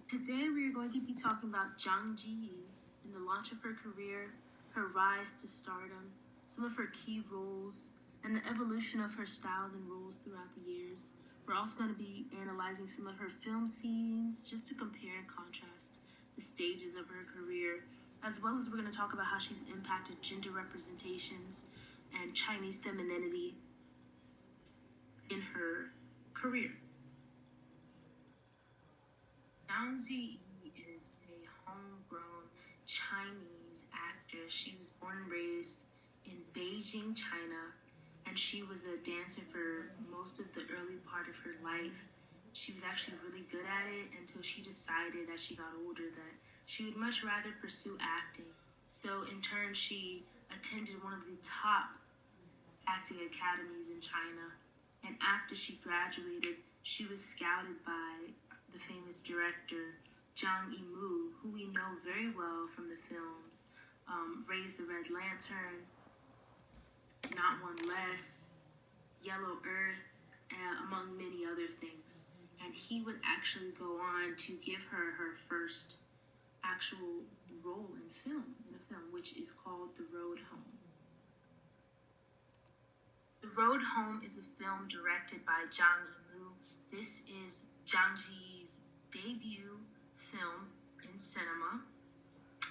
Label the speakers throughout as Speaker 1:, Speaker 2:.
Speaker 1: Today we are going to be talking about Zhang Ziyi and the launch of her career, her rise to stardom, some of her key roles, and the evolution of her styles and roles throughout the years. We're also going to be analyzing some of her film scenes just to compare and contrast the stages of her career, as well as we're going to talk about how she's impacted gender representations and Chinese femininity in her career. Zhang Ziyi is a homegrown Chinese actress. She was born and raised in Beijing, China, and she was a dancer for most of the early part of her life. She was actually really good at it until she decided as she got older that she would much rather pursue acting. So, in turn, she attended one of the top acting academies in China. And after she graduated, she was scouted by the famous director Zhang Yimou, who we know very well from the films Raise the Red Lantern, Not One Less, Yellow Earth, among many other things. And he would actually go on to give her her first actual role in a film, which is called The Road Home. The Road Home is a film directed by Zhang Yimou. This is Zhang Ziyi's debut film in cinema.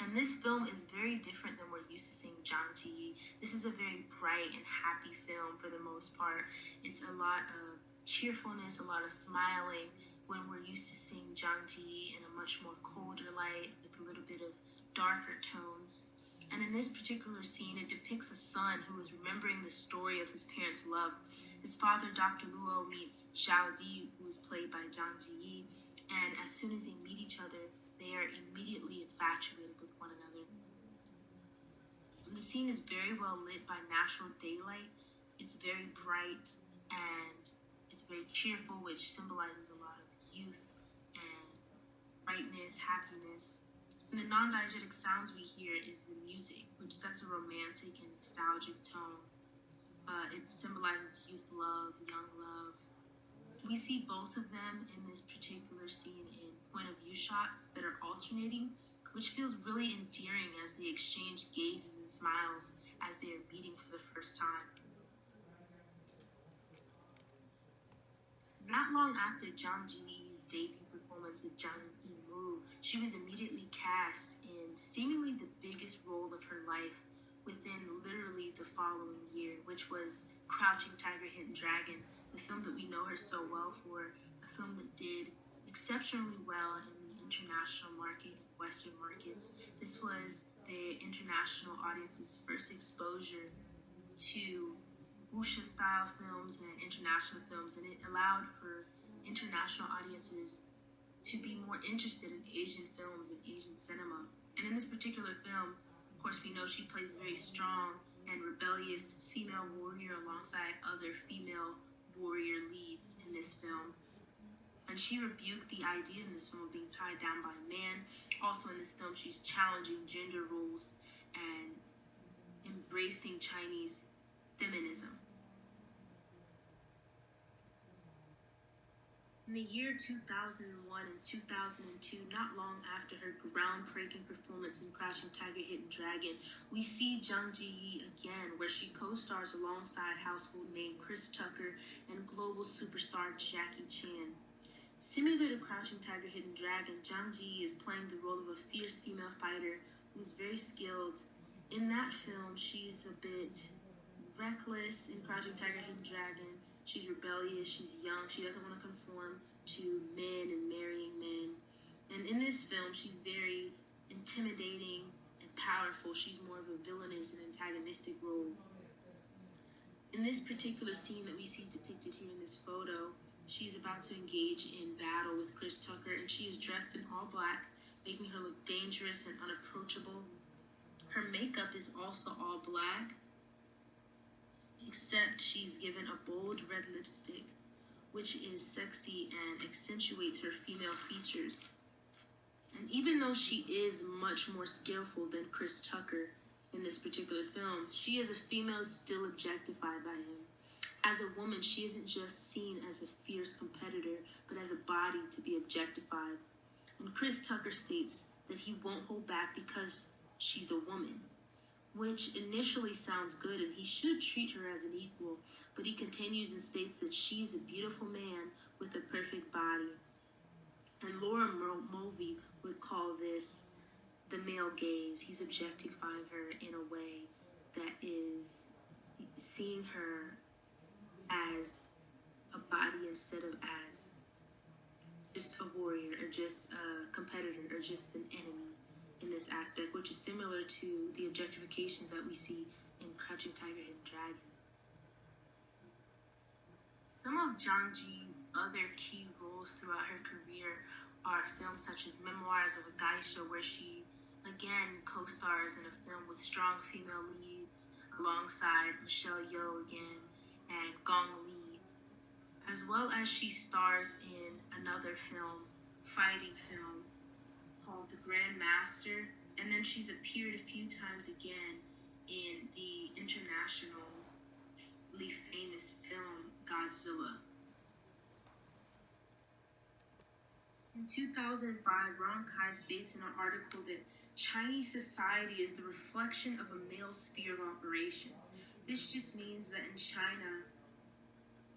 Speaker 1: And this film is very different than we're used to seeing Zhang Ziyi. This is a very bright and happy film for the most part. It's a lot of cheerfulness, a lot of smiling, when we're used to seeing Zhang Ziyi in a much more colder light with a little bit of darker tones. And in this particular scene, it depicts a son who is remembering the story of his parents' love. His father, Dr. Luo, meets Zhao Di, who is played by Zhang Ziyi, and as soon as they meet each other, they are immediately infatuated with one another. The scene is very well lit by natural daylight. It's very bright and it's very cheerful, which symbolizes a lot of youth and brightness, happiness. And the non-diegetic sounds we hear is the music, which sets a romantic and nostalgic tone. It symbolizes youth love, young love. We see both of them in this particular scene in point of view shots that are alternating, which feels really endearing as they exchange gazes and smiles as they are meeting for the first time. Not long after Zhang Ziyi's debut performance with Zhang Yimou, she was immediately cast in seemingly the biggest role of her life within literally the following year, which was Crouching Tiger, Hidden Dragon, the film that we know her so well for, a film that did exceptionally well in the international market and Western markets. This was the international audience's first exposure to wuxia style films and international films, and it allowed for international audiences to be more interested in Asian films and Asian cinema. And in this particular film, of course, we know she plays a very strong and rebellious female warrior alongside other female warrior leads in this film. And she rebuked the idea in this film of being tied down by a man. Also in this film, she's challenging gender roles and embracing Chinese feminism. In the year 2001 and 2002, not long after her groundbreaking performance in Crouching Tiger, Hidden Dragon, we see Zhang Ziyi again, where she co-stars alongside household name Chris Tucker and global superstar Jackie Chan. Similar to Crouching Tiger, Hidden Dragon, Zhang Ziyi is playing the role of a fierce female fighter who is very skilled. In that film, she's a bit reckless in Crouching Tiger, Hidden Dragon. She's rebellious, she's young, she doesn't want to conform to men and marrying men. And in this film, she's very intimidating and powerful. She's more of a villainous and antagonistic role. In this particular scene that we see depicted here in this photo, she's about to engage in battle with Chris Tucker, and she is dressed in all black, making her look dangerous and unapproachable. Her makeup is also all black, except she's given a bold red lipstick, which is sexy and accentuates her female features. And even though she is much more skillful than Chris Tucker in this particular film, she as a female is still objectified by him. As a woman, she isn't just seen as a fierce competitor, but as a body to be objectified. And Chris Tucker states that he won't hold back because she's a woman, which initially sounds good and he should treat her as an equal, but he continues and states that she is a beautiful man with a perfect body. And Laura Mulvey would call this the male gaze. He's objectifying her in a way that is seeing her as a body instead of as just a warrior or just a competitor or just an enemy in this aspect, which is similar to the objectifications that we see in Crouching Tiger, Hidden Dragon. Some of Zhang Ji's other key roles throughout her career are films such as Memoirs of a Geisha, where she again co-stars in a film with strong female leads alongside Michelle Yeoh again and Gong Li, as well as she stars in another film, fighting film, called The Grand Master, and then she's appeared a few times again in the internationally famous film Godzilla. In 2005, Ron Kai states in an article that Chinese society is the reflection of a male sphere of operation. This just means that in China,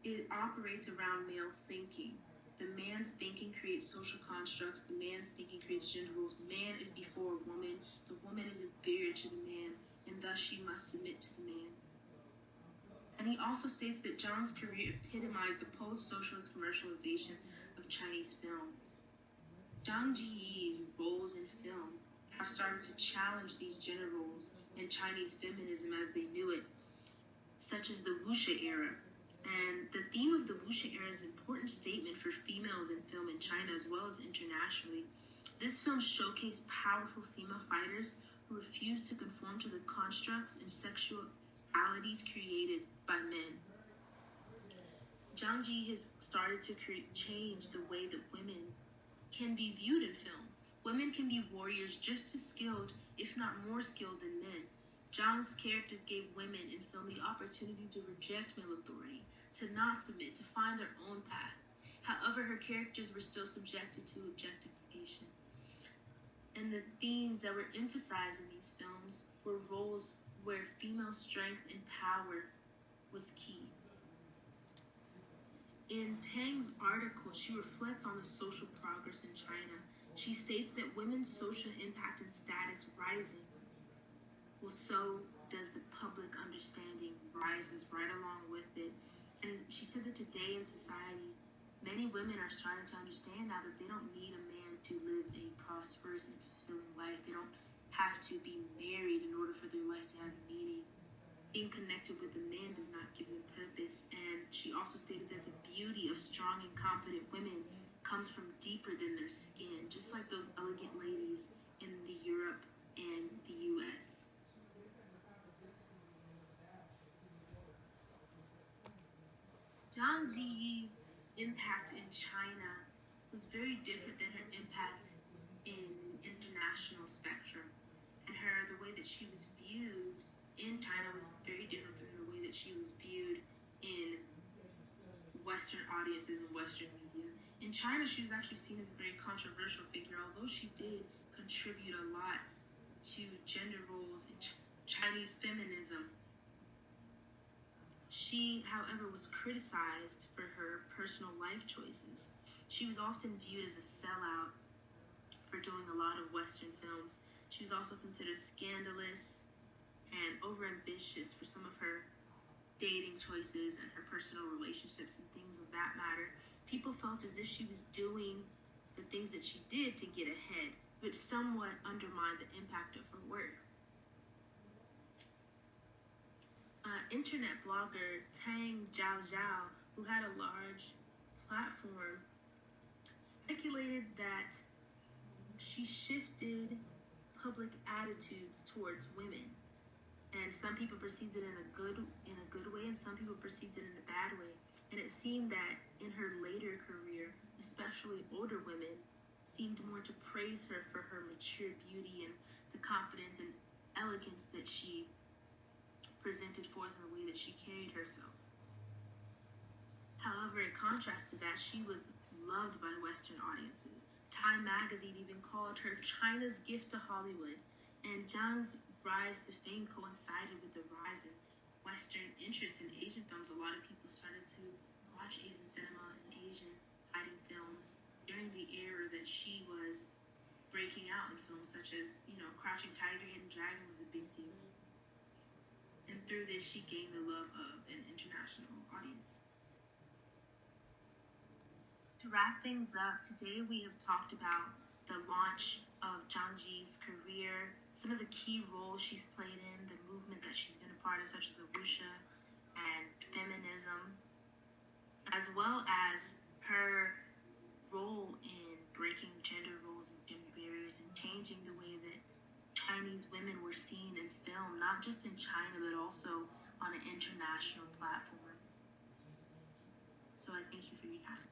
Speaker 1: it operates around male thinking. The man's thinking creates social constructs. The man's thinking creates gender roles. Man is before a woman. The woman is inferior to the man, and thus she must submit to the man. And he also states that Zhang's career epitomized the post-socialist commercialization of Chinese film. Zhang Ziyi's roles in film have started to challenge these gender roles and Chinese feminism as they knew it, such as the wuxia era. And the theme of the wuxia era is an important statement for females in film in China as well as internationally. This film showcased powerful female fighters who refused to conform to the constructs and sexualities created by men. Zhang Ji has started to change the way that women can be viewed in film. Women can be warriors just as skilled, if not more skilled than men. Zhang's characters gave women in film the opportunity to reject male authority, to not submit, to find their own path. However, her characters were still subjected to objectification. And the themes that were emphasized in these films were roles where female strength and power was key. In Tang's article, she reflects on the social progress in China. She states that women's social impact and status rising, well, so does the public understanding rises right along with it. And she said that today in society, many women are starting to understand now that they don't need a man to live a prosperous and fulfilling life. They don't have to be married in order for their life to have meaning. Being connected with a man does not give them purpose. And she also stated that the beauty of strong and confident women comes from deeper than their skin, just like those elegant ladies in the Europe and the US. Zhang Ziyi's impact in China was very different than her impact in an international spectrum. And the way that she was viewed in China was very different from the way that she was viewed in Western audiences and Western media. In China, she was actually seen as a very controversial figure, although she did contribute a lot to gender roles and Chinese feminism. She, however, was criticized for her personal life choices. She was often viewed as a sellout for doing a lot of Western films. She was also considered scandalous and overambitious for some of her dating choices and her personal relationships and things of that matter. People felt as if she was doing the things that she did to get ahead, which somewhat undermined the impact of her work. Internet blogger Tang Zhao, who had a large platform, speculated that she shifted public attitudes towards women. And some people perceived it in a good way, and some people perceived it in a bad way. And it seemed that in her later career, especially older women, seemed more to praise her for her mature beauty and the confidence and elegance that she presented forth in the way that she carried herself. However, in contrast to that, she was loved by Western audiences. Time magazine even called her China's gift to Hollywood. And Zhang's rise to fame coincided with the rise in Western interest in Asian films. A lot of people started to watch Asian cinema and Asian fighting films during the era that she was breaking out in films such as, Crouching Tiger, Hidden Dragon was a big deal. And through this, she gained the love of an international audience. To wrap things up, today we have talked about the launch of Zhang Ziyi's career, some of the key roles she's played in, the movement that she's been a part of, such as the wuxia and feminism, as well as her role in breaking gender roles and gender barriers and changing the way that Chinese women were seen in film, not just in China, but also on an international platform. So I thank you for your time.